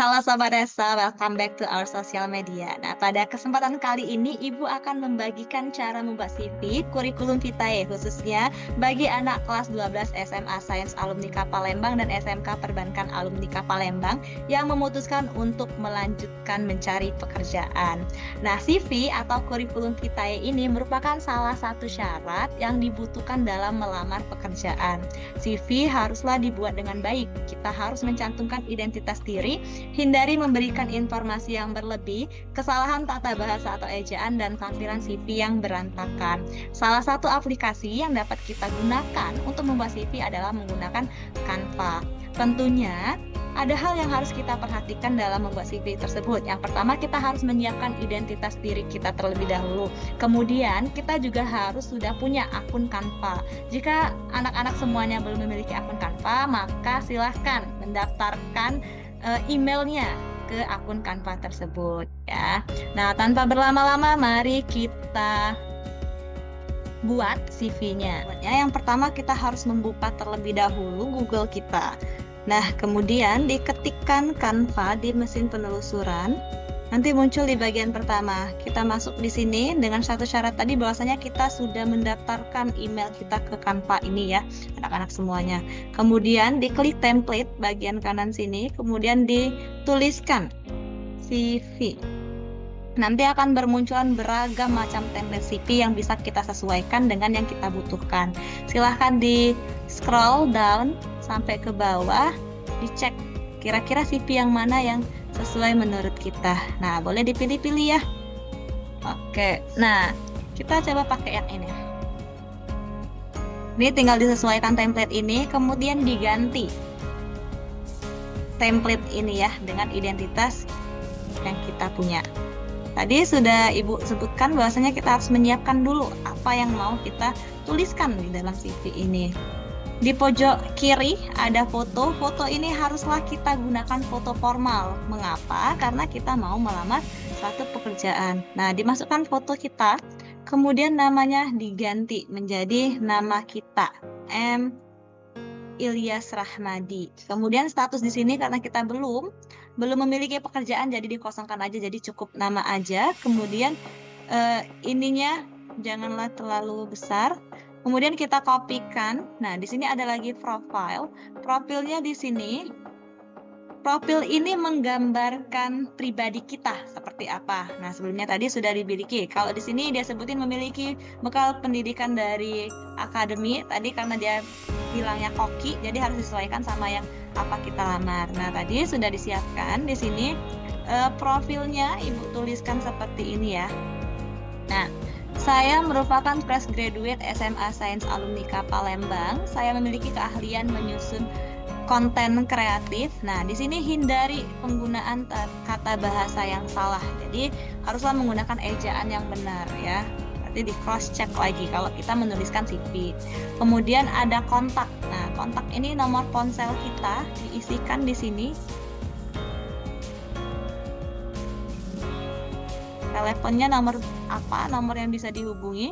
Halo Sobat Resa, welcome back to our social media. Nah, pada kesempatan kali ini Ibu akan membagikan cara membuat CV kurikulum vitae khususnya bagi anak kelas 12 SMA Sains Alumni Kapalembang dan SMK Perbankan Alumni Kapalembang yang memutuskan untuk melanjutkan mencari pekerjaan. Nah, CV atau kurikulum vitae ini merupakan salah satu syarat yang dibutuhkan dalam melamar pekerjaan. CV haruslah dibuat dengan baik. Kita harus mencantumkan identitas diri, hindari memberikan informasi yang berlebih, kesalahan tata bahasa atau ejaan, dan tampilan CV yang berantakan. Salah satu aplikasi yang dapat kita gunakan untuk membuat CV adalah menggunakan Canva. Tentunya, ada hal yang harus kita perhatikan dalam membuat CV tersebut. Yang pertama, kita harus menyiapkan identitas diri kita terlebih dahulu. Kemudian, kita juga harus sudah punya akun Canva. Jika anak-anak semuanya belum memiliki akun Canva, maka silahkan mendaftarkan emailnya ke akun Canva tersebut ya. Nah, tanpa berlama-lama mari kita buat CV-nya. Yang pertama kita harus membuka terlebih dahulu Google kita. Nah, kemudian diketikkan Canva di mesin penelusuran. Nanti muncul di bagian pertama. Kita masuk di sini dengan satu syarat tadi bahwasanya kita sudah mendaftarkan email kita ke Canva ini ya, anak-anak semuanya. Kemudian diklik template bagian kanan sini, kemudian dituliskan CV. Nanti akan bermunculan beragam macam template CV yang bisa kita sesuaikan dengan yang kita butuhkan. Silahkan di scroll down sampai ke bawah, dicek kira-kira CV yang mana yang sesuai menurut kita. Nah, boleh dipilih-pilih ya. Oke, nah kita coba pakai yang ini. Ini tinggal disesuaikan template ini, kemudian diganti template ini ya dengan identitas yang kita punya. Tadi sudah Ibu sebutkan bahwasanya kita harus menyiapkan dulu apa yang mau kita tuliskan di dalam CV ini. Di pojok kiri ada foto. Foto ini haruslah kita gunakan foto formal. Mengapa? Karena kita mau melamar suatu pekerjaan. Nah, dimasukkan foto kita, kemudian namanya diganti menjadi nama kita, M. Ilyas Rahmadi. Kemudian status di sini karena kita belum memiliki pekerjaan, jadi dikosongkan aja, jadi cukup nama aja. Kemudian ininya janganlah terlalu besar. Kemudian kita kopikan. Nah, di sini ada lagi profile. Profilnya di sini. Profil ini menggambarkan pribadi kita seperti apa. Nah, sebelumnya tadi sudah dimiliki. Kalau di sini dia sebutin memiliki bekal pendidikan dari akademi. Tadi karena dia bilangnya koki, jadi harus disesuaikan sama yang apa kita lamar. Nah, tadi sudah disiapkan di sini profilnya Ibu tuliskan seperti ini ya. Nah, saya merupakan fresh graduate SMA Sains Alumni Kapalembang. Saya memiliki keahlian menyusun konten kreatif. Nah, di sini hindari penggunaan kata bahasa yang salah. Jadi, haruslah menggunakan ejaan yang benar ya. Berarti di cross check lagi kalau kita menuliskan CV. Kemudian ada kontak. Nah, kontak ini nomor ponsel kita diisikan di sini. Teleponnya nomor apa? Nomor yang bisa dihubungi.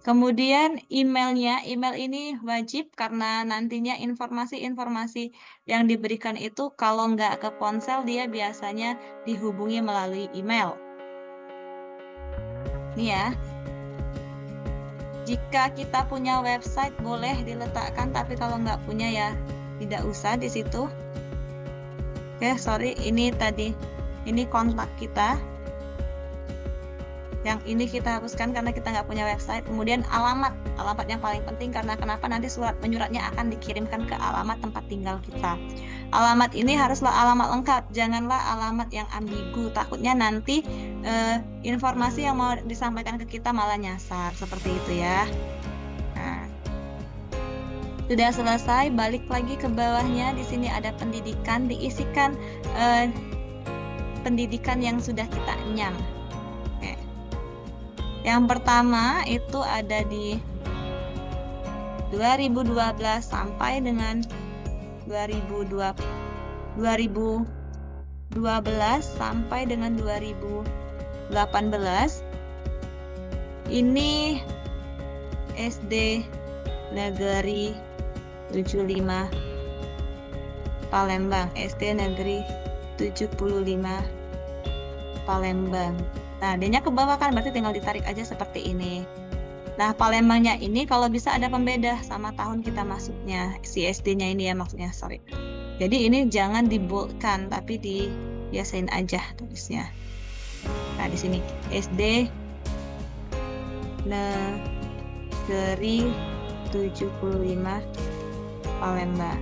Kemudian emailnya, email ini wajib karena nantinya informasi-informasi yang diberikan itu kalau nggak ke ponsel dia biasanya dihubungi melalui email. Ini ya. Jika kita punya website boleh diletakkan, tapi kalau nggak punya ya tidak usah di situ. Oke, sorry, ini tadi. Ini kontak kita. Yang ini kita hapuskan karena kita nggak punya website. Kemudian alamat yang paling penting karena kenapa nanti surat menyuratnya akan dikirimkan ke alamat tempat tinggal kita. Alamat ini haruslah alamat lengkap, janganlah alamat yang ambigu. Takutnya nanti informasi yang mau disampaikan ke kita malah nyasar seperti itu ya. Nah, sudah selesai, balik lagi ke bawahnya. Di sini ada pendidikan, diisikan pendidikan yang sudah kita nyam. Yang pertama itu ada di 2012 sampai dengan 2012 sampai dengan 2018. Ini SD Negeri 75 Palembang, SD Negeri 75 Palembang. Nah, D-nya ke bawah kan, berarti tinggal ditarik aja seperti ini. Nah, Palembangnya ini kalau bisa ada pembeda sama tahun kita masuknya. Si SD-nya ini ya maksudnya, sorry. Jadi ini jangan diboldkan, tapi dibiasain aja tulisnya. Nah, di sini SD Negeri 75 Palembang.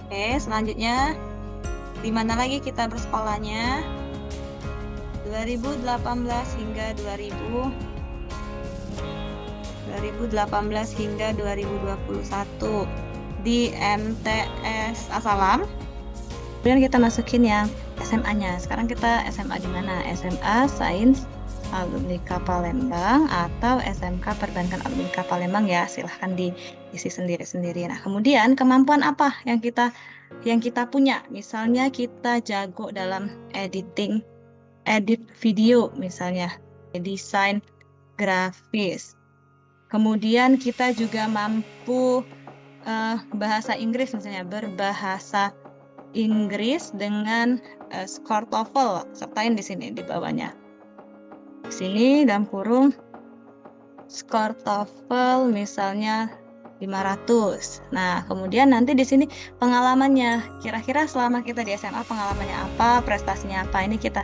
Oke, selanjutnya di mana lagi kita bersekolahnya? 2018 hingga 2018 hingga 2021 di MTS Asalam. Kemudian kita masukin yang SMA-nya. Sekarang kita SMA di mana? SMA Sains Alumnika Palembang atau SMK Perbankan Alumnika Palembang ya. Silahkan diisi sendiri-sendiri. Nah, kemudian kemampuan apa yang kita punya? Misalnya kita jago dalam edit video misalnya, desain grafis. Kemudian kita juga mampu bahasa Inggris misalnya, berbahasa Inggris dengan skor TOEFL, sertain di sini di bawahnya. Di sini dalam kurung skor TOEFL misalnya 500. Nah, kemudian nanti di sini pengalamannya. Kira-kira selama kita di SMA pengalamannya apa, prestasinya apa? Ini kita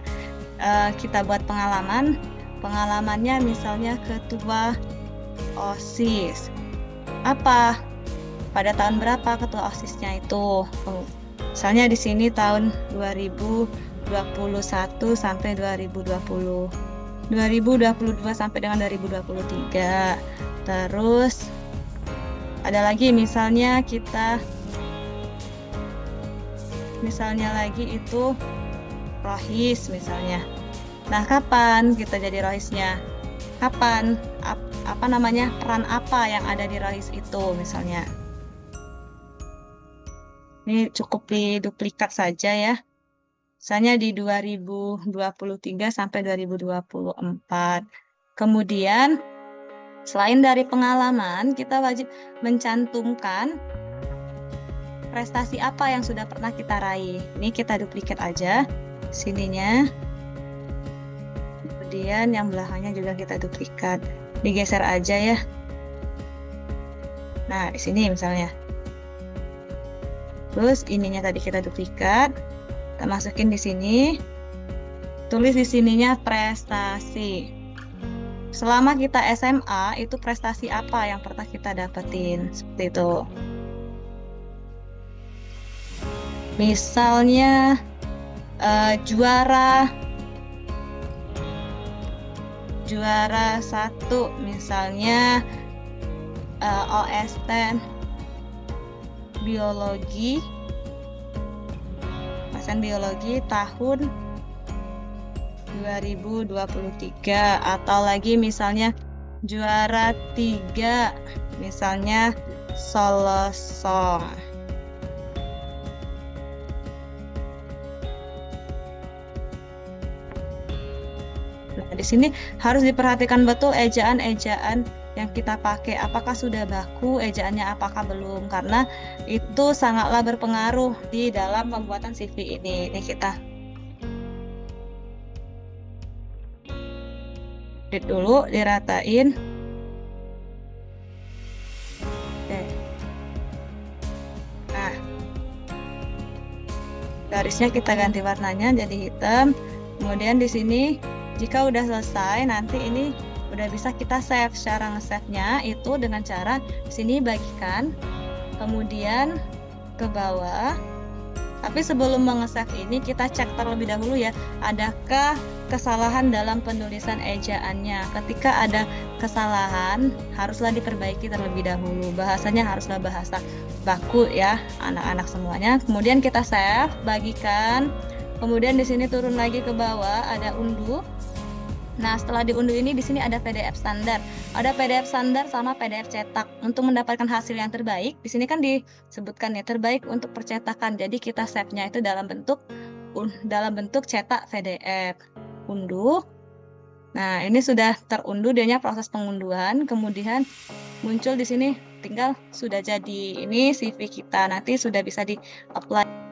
buat pengalaman. Pengalamannya misalnya ketua OSIS. Apa? Pada tahun berapa ketua OSISnya itu? Misalnya di sini tahun 2021 sampai 2022 sampai dengan 2023. Terus ada lagi misalnya lagi itu rohis misalnya. Nah, kapan kita jadi rohisnya? Kapan? Apa namanya? Peran apa yang ada di rohis itu misalnya? Ini cukup diduplikat saja ya. Misalnya di 2023 sampai 2024. Kemudian, selain dari pengalaman, kita wajib mencantumkan prestasi apa yang sudah pernah kita raih. Ini kita duplikat aja sininya. Kemudian yang belakangnya juga kita duplikat. Digeser aja ya. Nah, di sini misalnya. Terus ininya tadi kita duplikat, kita masukin di sini, tulis di sininya prestasi. Selama kita SMA, itu prestasi apa yang pernah kita dapetin, seperti itu. Misalnya juara 1, misalnya OST biologi, tahun 2023, atau lagi misalnya juara 3 misalnya Solo Song. Nah, di sini harus diperhatikan betul ejaan-ejaan yang kita pakai, apakah sudah baku ejaannya, apakah belum, karena itu sangatlah berpengaruh di dalam pembuatan CV ini. Ini kita edit dulu, diratain. Oke. Nah, garisnya kita ganti warnanya jadi hitam. Kemudian di sini jika udah selesai, nanti ini udah bisa kita save. Cara nge-save-nya itu dengan cara sini bagikan, kemudian ke bawah. Tapi sebelum nge-save ini kita cek terlebih dahulu ya, adakah kesalahan dalam penulisan ejaannya. Ketika ada kesalahan, haruslah diperbaiki terlebih dahulu. Bahasanya haruslah bahasa baku ya, anak-anak semuanya. Kemudian kita save, bagikan. Kemudian di sini turun lagi ke bawah, ada unduh. Nah, setelah diunduh ini di sini ada PDF standar. Ada PDF standar sama PDF cetak. Untuk mendapatkan hasil yang terbaik, di sini kan disebutkan ya terbaik untuk percetakan. Jadi kita save-nya itu dalam bentuk cetak PDF. Unduh. Nah, ini sudah terunduh dianya proses pengunduhan, kemudian muncul di sini tinggal sudah jadi ini CV kita. Nanti sudah bisa di-apply